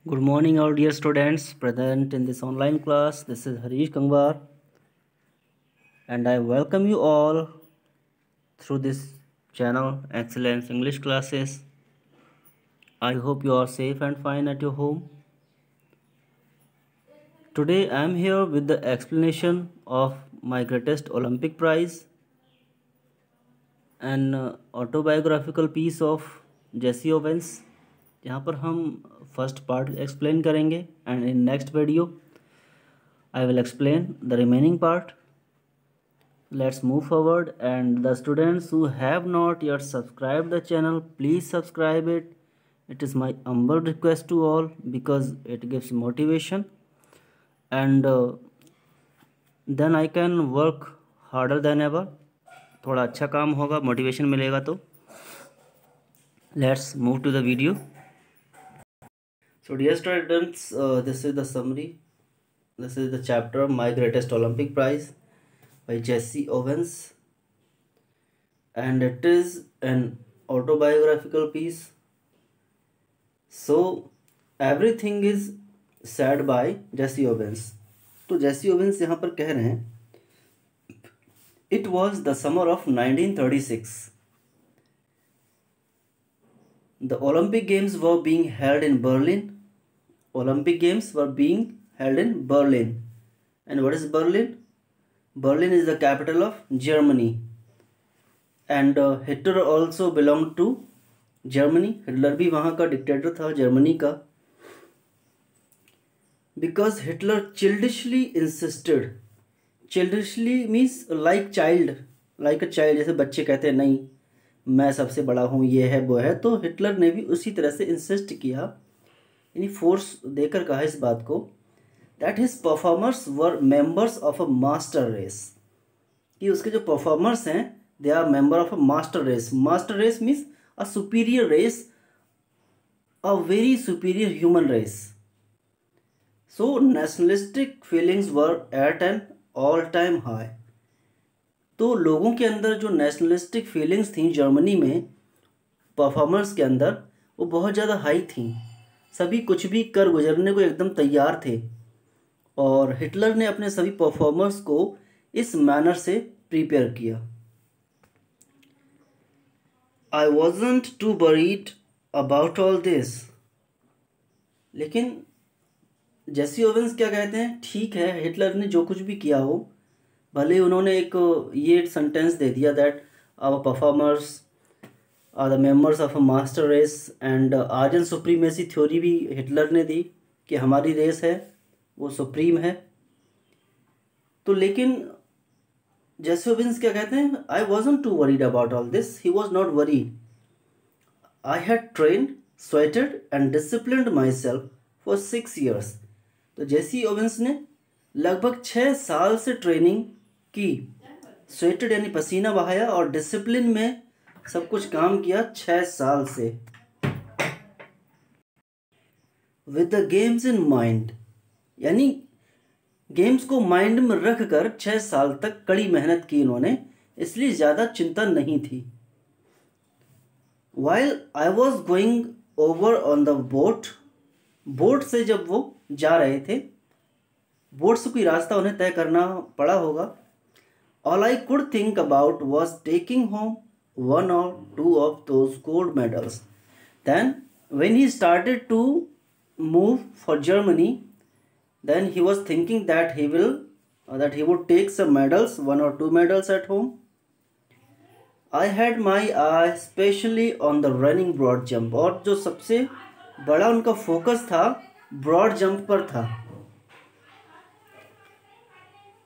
Good morning, our dear students present in this online class. This is Harish Kangwar, and I welcome you all through this channel, Excellence English Classes. I hope you are safe and fine at your home. Today, I am here with the explanation of my greatest Olympic prize, an autobiographical piece of Jesse Owens, जहाँ पर हम first part explain करेंगे and in next video I will explain the remaining part. Let's move forward, and the students who have not yet subscribed the channel, please subscribe it. It is my humble request to all because it gives motivation, and then I can work harder than ever. थोड़ा अच्छा काम होगा, motivation मिलेगा तो. Let's move to the video. So dear students, this is the summary. This is the chapter My Greatest Olympic Prize by Jesse Owens, and it is an autobiographical piece. So everything is said by Jesse Owens. तो Jesse Owens यहाँ पर कह रहे हैं, It was the summer of 1936. The Olympic Games were being held in Berlin. Olympic Games were being held in Berlin. And what is Berlin? Berlin is the capital of Germany. And Hitler also belonged to Germany. Hitler भी वहाँ का dictator था, Germany का. Because Hitler childishly insisted. Childishly means like child, like a child, जैसे बच्चे कहते हैं नहीं मैं सबसे बड़ा हूँ, ये है वो है. तो हिटलर ने भी उसी तरह से इंसिस्ट किया, यानी फोर्स देकर कहा इस बात को, that his performers were members of a master race, कि उसके जो परफॉर्मर्स हैं they are member of a master race. Master race means a superior race, a very superior human race. So nationalistic feelings were at an all time high. तो लोगों के अंदर जो nationalistic feelings थी जर्मनी में performers के अंदर, वो बहुत ज़्यादा हाई थी. सभी कुछ भी कर गुजरने को एकदम तैयार थे, और हिटलर ने अपने सभी परफॉर्मर्स को इस मैनर से प्रिपेयर किया. I wasn't too worried about all this. लेकिन जेसी ओवेंस क्या कहते हैं, ठीक है हिटलर ने जो कुछ भी किया हो, भले ही उन्होंने एक ये सेंटेंस दे दिया that our performers are the members of a master race, and Aryan supremacy theory भी हिटलर ने दी कि हमारी रेस है वो सुप्रीम है. तो लेकिन जेसी ओवेंस क्या कहते हैं, I wasn't too worried about all this. He was not worried. I had trained, sweated and disciplined my self for 6 years. तो जेसी ओवेंस ने लगभग 6 साल से ट्रेनिंग की, स्वेटेड यानी पसीना बहाया, और डिसिप्लिन में सब कुछ काम किया 6 साल से. With the games in mind, यानी गेम्स को माइंड में रख कर 6 साल तक कड़ी मेहनत की इन्होंने, इसलिए ज़्यादा चिंता नहीं थी. While I was going over on the boat, boat से जब वो जा रहे थे, बोट से कोई रास्ता उन्हें तय करना पड़ा होगा. All I could think about was taking home 1 or 2 of those gold medals. Then when he started to move for Germany, then he was thinking that he would take some medals, 1 or 2 medals at home. I had my eye specially on the running broad jump, और जो सबसे बड़ा उनका focus था broad jump पर था.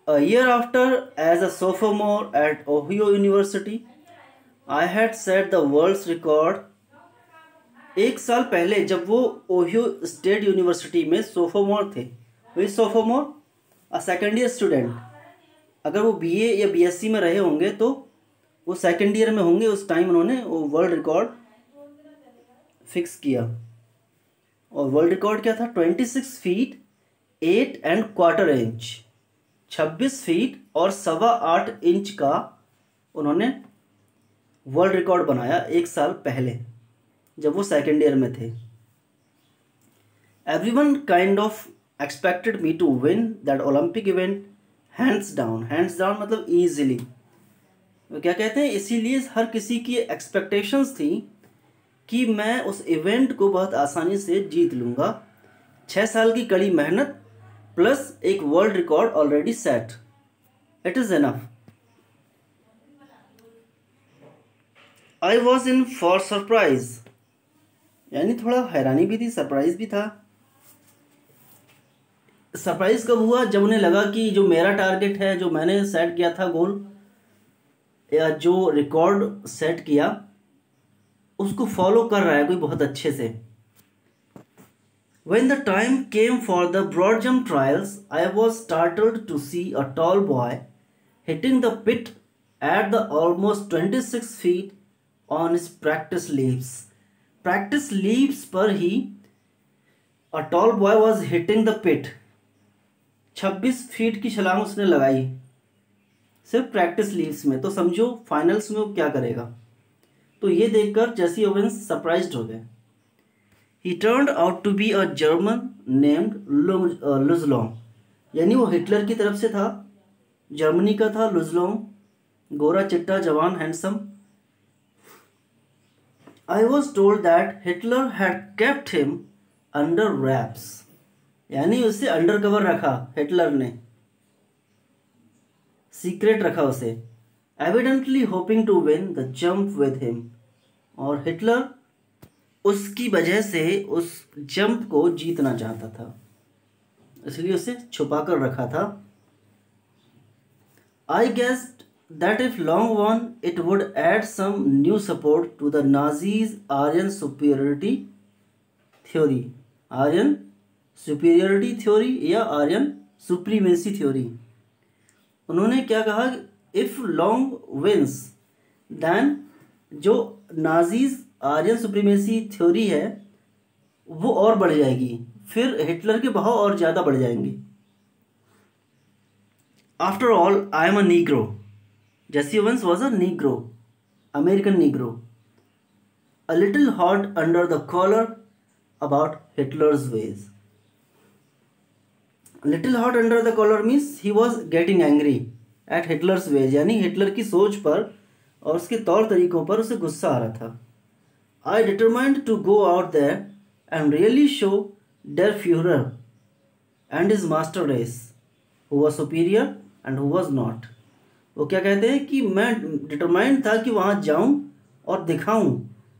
A year after, as a sophomore at Ohio University, I had set the world's record. 1 साल पहले जब वो ओहियो स्टेट यूनिवर्सिटी में सोफोमोर थे, वही सोफोमोर अ सेकेंड ईयर स्टूडेंट, अगर वो बीए या बीएससी में रहे होंगे तो वो सेकेंड ईयर में होंगे. उस टाइम उन्होंने वो वर्ल्ड रिकॉर्ड फिक्स किया, और वर्ल्ड रिकॉर्ड क्या था, 26 feet 8 1/4 inch, 26 फीट और 8.25 इंच का उन्होंने वर्ल्ड रिकॉर्ड बनाया 1 साल पहले जब वो सेकेंड ईयर में थे. Everyone kind of expected me to win that Olympic event hands down. Hands down मतलब ईजिली, क्या कहते हैं, इसीलिए हर किसी की एक्सपेक्टेशंस थी कि मैं उस इवेंट को बहुत आसानी से जीत लूँगा। 6 साल की कड़ी मेहनत प्लस एक world record already set, it is enough. I was in for surprise, यानी थोड़ा हैरानी भी थी, सरप्राइज भी था। सरप्राइज कब हुआ, जब उन्हें लगा कि जो मेरा टारगेट है, जो मैंने सेट किया था गोल या जो रिकॉर्ड सेट किया, उसको फॉलो कर रहा है कोई बहुत अच्छे से। When the time came for the broad jump trials, I was startled to see a tall boy hitting the pit at the almost 26 feet on his practice leaps. Practice leaps पर ही a tall boy was hitting the pit. 26 feet की छलांग उसने लगाई सिर्फ practice leaves में, तो समझो finals में वो क्या करेगा। तो ये देखकर जेसी ओवेंस सरप्राइज्ड हो गए। He turned out to be a German named लुजलोंग, यानी वो हिटलर की तरफ से था, जर्मनी का था लुजलोंग, गोरा चिट्टा जवान handsome. I was told that Hitler had kept him under wraps, यानी उसे अंडर कवर रखा, हिटलर ने सीक्रेट रखा उसे, evidently hoping to win the jump with him, और हिटलर उसकी वजह से उस जंप को जीतना चाहता था, इसलिए उसे छुपा कर रखा था। I guessed that if Long won it would add some new support to the Nazis Aryan superiority theory, Aryan superiority theory या आर्यन सुप्रीमेसी थ्योरी। उन्होंने क्या कहा, इफ लॉन्ग विंस देन जो नाजीज आर्यन सुप्रीमेसी थ्योरी है वो और बढ़ जाएगी, फिर हिटलर के बहाव और ज़्यादा बढ़ जाएंगे। After all I am a Negro, Jesse Owens was a Negro, American Negro, a little hot under the collar about Hitler's ways. Little hot under the collar means he was getting angry at Hitler's ways, यानी Hitler की सोच पर और उसके तौर तरीकों पर उसे गुस्सा आ रहा था। I determined to go out there and really show der Führer and his master race who was superior and who was not. वो क्या कहते हैं कि मैं डिटरमाइंड था कि वहाँ जाऊँ और दिखाऊँ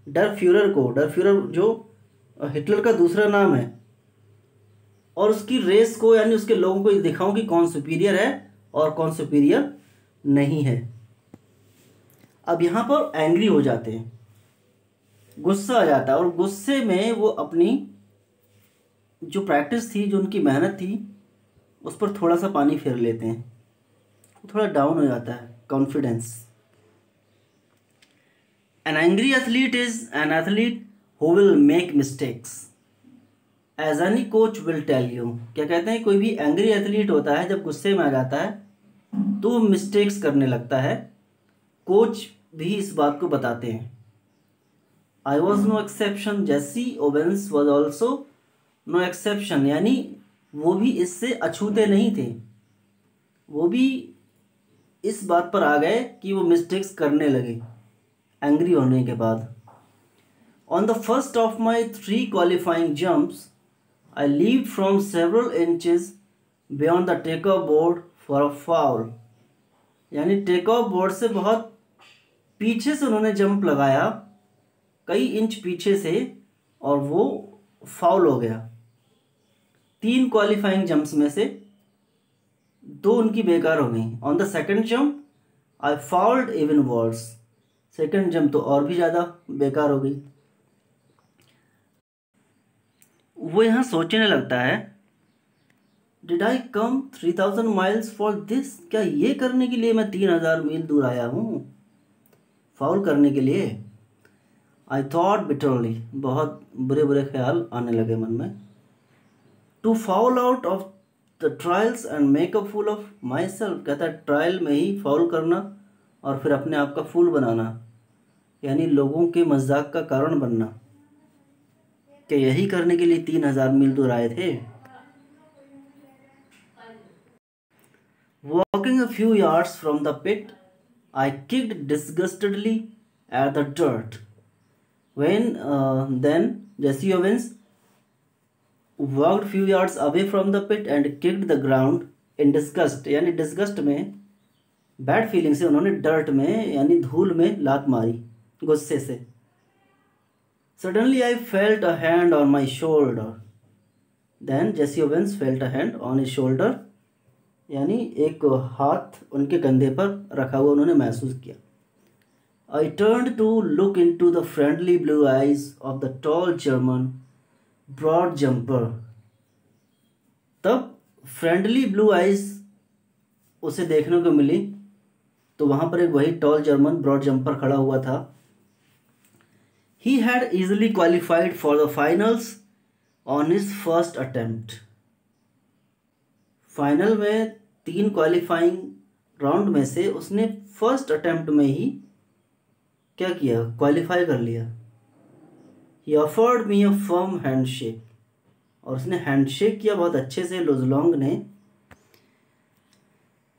डर फ्यूरर को, डर फ्यूरर जो हिटलर का दूसरा नाम है, और उसकी रेस को यानी उसके लोगों को दिखाऊँ कि कौन सुपीरियर है और कौन सुपीरियर नहीं है। अब यहाँ पर एंग्री हो जाते हैं, गुस्सा आ जाता है, और गुस्से में वो अपनी जो प्रैक्टिस थी, जो उनकी मेहनत थी, उस पर थोड़ा सा पानी फेर लेते हैं, थोड़ा डाउन हो जाता है confidence. An angry athlete is an athlete who will make mistakes as any coach will tell you. क्या कहते हैं, कोई भी एंग्री एथलीट होता है जब गुस्से में आ जाता है तो वो मिस्टेक्स करने लगता है, कोच भी इस बात को बताते हैं। I was no exception. Jesse Owens was also no exception, यानी वो भी इससे अछूते नहीं थे, वो भी इस बात पर आ गए कि वो मिस्टेक्स करने लगे एंग्री होने के बाद। On the first of my 3 qualifying jumps, I leaped from several inches beyond the takeoff board for a foul, यानी टेक ऑफ बोर्ड से बहुत पीछे से उन्होंने जंप लगाया, कई इंच पीछे से, और वो फाउल हो गया। 3 क्वालिफाइंग जंप्स में से 2 उनकी बेकार हो गई। On the second jump I fouled even worse, second jump तो और भी ज़्यादा बेकार हो गई। वो यहाँ सोचने लगता है, did I come 3000 miles for this, क्या ये करने के लिए मैं 3000 मील दूर आया हूँ फाउल करने के लिए। आई थॉट बिटरली, बहुत बुरे बुरे ख्याल आने लगे मन में। To foul out of the trials and make a fool of myself, कहता है ट्रायल में ही फाउल करना और फिर अपने आप का फूल बनाना, यानी लोगों के मजाक का कारण बनना। कि यही करने के लिए 3000 मील दूर आए थे। Walking a few yards from the pit, I kicked disgustedly at the dirt. Then Jesse Owens walked few yards away from the pit and kicked the ground in disgust, यानी डिस्गस्ट में, बैड फीलिंग से उन्होंने dirt में यानी धूल में लात मारी गुस्से से। Suddenly I felt a hand on my shoulder. Then Jesse Owens felt a hand on his shoulder, यानी एक हाथ उनके कंधे पर रखा हुआ उन्होंने महसूस किया। I turned to look into the friendly blue eyes of the tall German broad jumper. तब फ्रेंडली ब्लू आइज उसे देखने को मिली, तो वहां पर एक वही टॉल जर्मन ब्रॉड जंपर खड़ा हुआ था। He had easily qualified for the finals on his first attempt. Final में 3 क्वालिफाइंग राउंड में से उसने फर्स्ट अटेम्प्ट में ही क्या किया, क्वालिफाई कर लिया। He offered me a firm handshake, और उसने हैंडशेक किया बहुत अच्छे से लुजलोंग ने।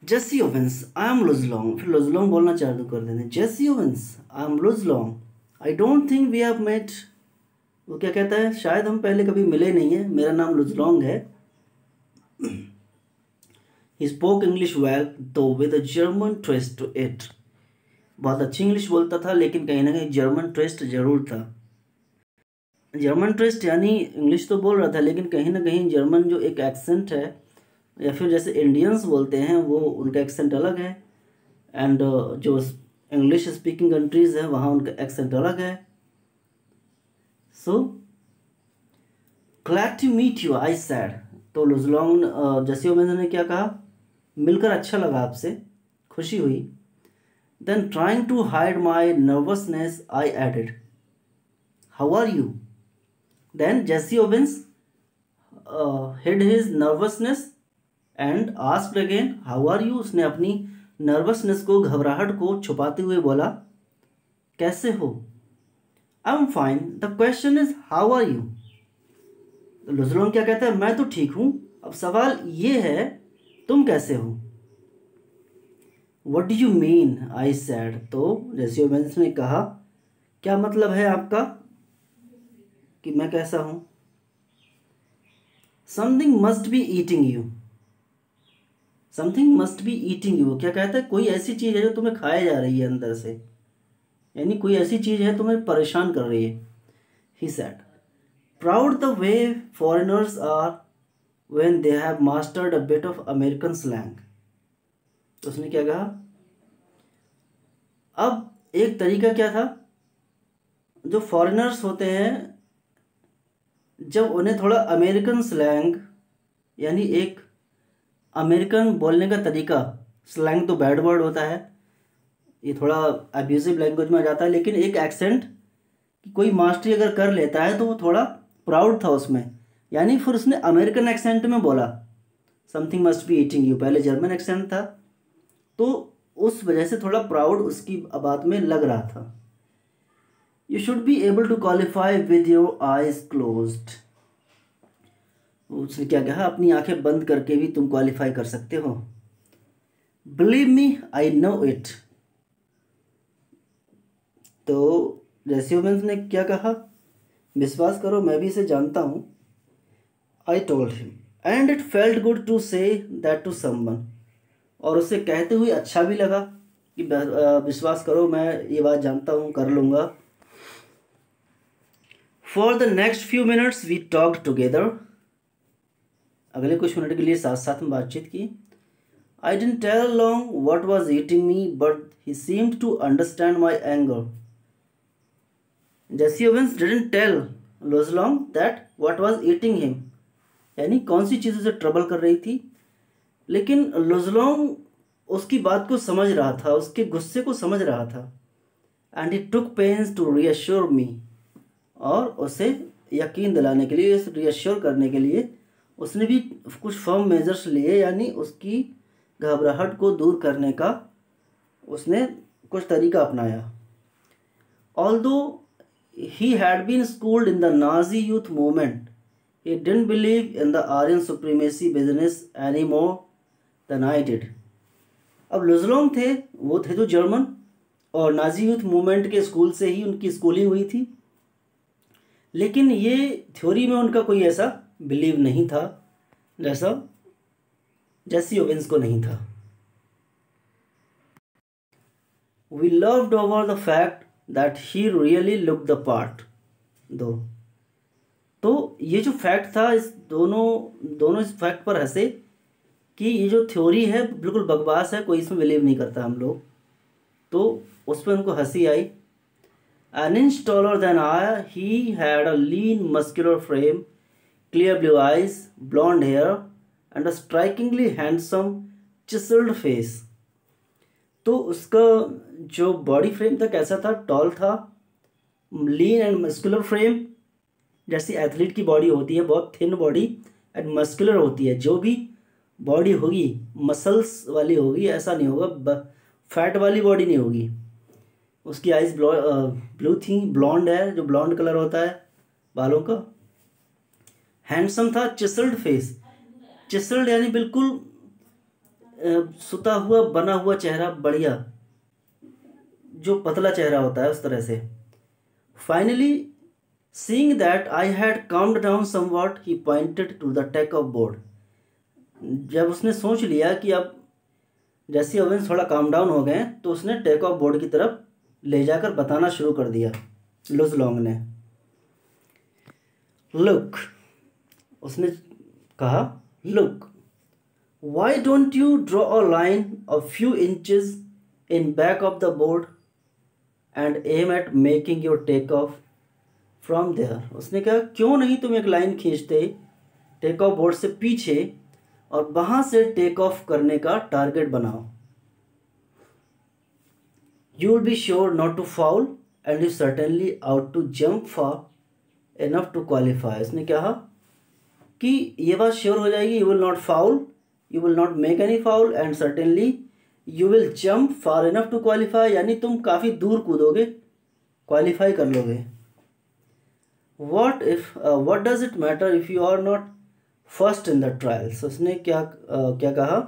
जेसी ओवेंस, आई एम लुजलोंग, फिर लुजलोंग बोलना चालू कर देते। Jesse Owens, I am Luz Long, I don't think we have met. वो क्या कहता है, शायद हम पहले कभी मिले नहीं है, मेरा नाम लुजलोंग है। He spoke English well, though with a German twist to it. बहुत अच्छी इंग्लिश बोलता था, लेकिन कहीं ना कहीं जर्मन ट्विस्ट जरूर था। जर्मन ट्विस्ट यानी इंग्लिश तो बोल रहा था, लेकिन कहीं ना कहीं जर्मन जो एक एक्सेंट है, या फिर जैसे इंडियंस बोलते हैं वो उनका एक्सेंट अलग है, एंड जो इंग्लिश स्पीकिंग कंट्रीज़ है वहाँ उनका एक्सेंट अलग है। So glad to meet you I said. तो लुजलोंग जेसी ओवेंस ने क्या कहा, मिलकर अच्छा लगा आपसे, खुशी हुई। Then trying to hide my nervousness I added, how are you. Then Jesse Owens hid his nervousness and asked again, "How are you?" उसने अपनी नर्वसनेस को, घबराहट को छुपाते हुए बोला, कैसे हो। I'm fine. The question is, how are you? लुजलोंग क्या कहता है, मैं तो ठीक हूँ, अब सवाल ये है तुम कैसे हो। What do you mean? I said. तो जेसी ओवेंस ने कहा, क्या मतलब है आपका कि मैं कैसा हूं। Something must be eating you, something must be eating you क्या कहता है, कोई ऐसी चीज़ है जो तुम्हें खाए जा रही है अंदर से, यानी कोई ऐसी चीज़ है तुम्हें परेशान कर रही है। He said, proud the way foreigners are when they have mastered a bit of American slang. तो उसने क्या कहा, अब एक तरीका क्या था, जो फॉरेनर्स होते हैं जब उन्हें थोड़ा अमेरिकन स्लैंग, यानी एक अमेरिकन बोलने का तरीका, स्लैंग तो बैड वर्ड होता है, ये थोड़ा अब्यूजिव लैंग्वेज में आ जाता है, लेकिन एक एक्सेंट कि कोई मास्टरी अगर कर लेता है तो वो थोड़ा प्राउड था उसमें, यानी फिर उसने अमेरिकन एक्सेंट में बोला something must be eating you, पहले जर्मन एक्सेंट था तो उस वजह से थोड़ा प्राउड उसकी बात में लग रहा था। You should be able to qualify with your eyes closed. उसने क्या कहा, अपनी आंखें बंद करके भी तुम क्वालिफाई कर सकते हो। Believe me, I know it. तो जेसी ओवेंस ने क्या कहा, विश्वास करो मैं भी इसे जानता हूँ। I told him, and it felt good to say that to someone. और उसे कहते हुए अच्छा भी लगा कि विश्वास करो मैं ये बात जानता हूँ, कर लूँगा। For the next few minutes we talked together. अगले कुछ मिनट के लिए साथ साथ में बातचीत की। I didn't tell long what was eating me, but he seemed to understand my anger. Jesse Owens didn't tell Luzlong that what was eating him, यानी कौन सी चीज़ उसे ट्रबल कर रही थी, लेकिन लुजलोंग उसकी बात को समझ रहा था, उसके गुस्से को समझ रहा था। And he took pains to reassure me. और उसे यकीन दिलाने के लिए, रियश्योर करने के लिए उसने भी कुछ फर्म मेजर्स लिए, यानी उसकी घबराहट को दूर करने का उसने कुछ तरीका अपनाया। Although he had been schooled in the Nazi youth movement. He didn't believe in the Aryan supremacy business any more than I did. अब लुजलोंग थे, वो थे तो जर्मन, और नाजी यूथ मूवमेंट के स्कूल से ही उनकी स्कूलिंग हुई थी, लेकिन ये थ्योरी में उनका कोई ऐसा बिलीव नहीं था जैसा जेसी ओवेंस को नहीं था. We loved over the fact that he really looked the part. तो ये जो फैक्ट था, इस दोनों इस फैक्ट पर हंसे कि ये जो थ्योरी है बिल्कुल बकवास है, कोई इसमें बिलीव नहीं करता हम लोग, तो उस पर उनको हंसी आई. An inch taller than I, he had a lean muscular frame, clear blue eyes, blonde hair and a strikingly handsome chiseled face. तो उसका जो बॉडी फ्रेम था कैसा था, टॉल था, लीन एंड मस्कुलर फ्रेम, जैसी एथलीट की बॉडी होती है, बहुत थिन बॉडी एंड मस्कुलर होती है. जो भी बॉडी होगी मसल्स वाली होगी, ऐसा नहीं होगा, फैट वाली बॉडी नहीं होगी. उसकी आइज ब्लू थी, ब्लॉन्ड है, जो ब्लॉन्ड कलर होता है बालों का. हैंडसम था, चिसल्ड फेस, चिसल्ड यानी बिल्कुल सुता हुआ बना हुआ चेहरा, बढ़िया, जो पतला चेहरा होता है उस तरह से. Finally seeing that I had calmed down somewhat, he pointed to the take off board. जब उसने सोच लिया कि अब जैसी ओवेंस थोड़ा काम डाउन हो गए, तो उसने टेक ऑफ बोर्ड की तरफ ले जाकर बताना शुरू कर दिया लुजलोंग ने. लुक, उसने कहा, look, why don't you draw a line a few inches in back of the board and aim at making your takeoff from there. उसने कहा क्यों नहीं तुम एक लाइन खींचते टेक ऑफ बोर्ड से पीछे और वहां से टेक ऑफ करने का टारगेट बनाओ. You will be sure not to foul and you certainly out to jump far enough to qualify. उसने कहा कि ये बात श्योर हो जाएगी, you will not foul, you will not make any foul and certainly you will jump far enough to qualify. यानी तुम काफ़ी दूर कूदोगे, क्वालिफाई कर लोगे. what does it matter if you are not first in the trials. उसने क्या कहा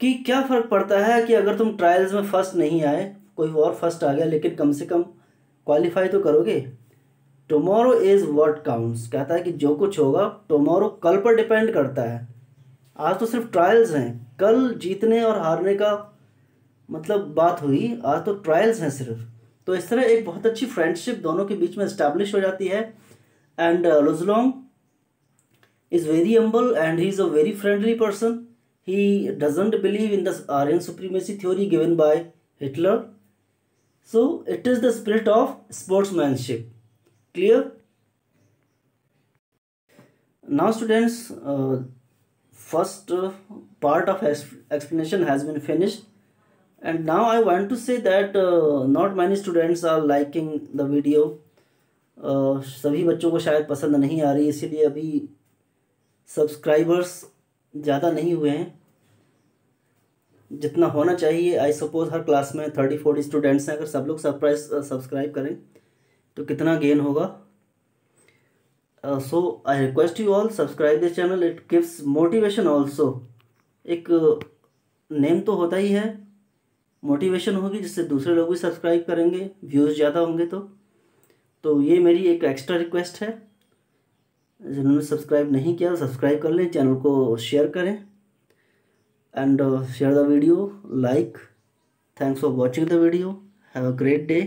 कि क्या फ़र्क पड़ता है कि अगर तुम ट्रायल्स में फर्स्ट नहीं आए, कोई और फर्स्ट आ गया, लेकिन कम से कम क्वालिफाई तो करोगे. Tomorrow is what counts. कहता है कि जो कुछ होगा टुमारो, कल पर डिपेंड करता है. आज तो सिर्फ ट्रायल्स हैं, कल जीतने और हारने का मतलब बात हुई, आज तो ट्रायल्स हैं सिर्फ. तो इस तरह एक बहुत अच्छी फ्रेंडशिप दोनों के बीच में इस्टेब्लिश हो जाती है. And Luz Long is very humble and he is a very friendly person. He doesn't believe in the Aryan supremacy theory given by Hitler. So it is the spirit of sportsmanship. Clear? Now students, first part of explanation has been finished. And now I want to say that not many students are liking the video. सभी बच्चों को शायद पसंद नहीं आ रही, इसीलिए अभी subscribers ज़्यादा नहीं हुए हैं जितना होना चाहिए. आई सपोज हर क्लास में 30-40 स्टूडेंट्स हैं. अगर सब लोग सब्सक्राइब करें तो कितना गेन होगा. So I request you all subscribe this channel. It gives motivation also. एक नेम तो होता ही है, मोटिवेशन होगी जिससे दूसरे लोग भी सब्सक्राइब करेंगे, व्यूज़ ज़्यादा होंगे. तो ये मेरी एक एक्स्ट्रा रिक्वेस्ट है. जिन्होंने सब्सक्राइब नहीं किया सब्सक्राइब कर लें, चैनल को शेयर करें and share the video, like. Thanks for watching the video. Have a great day.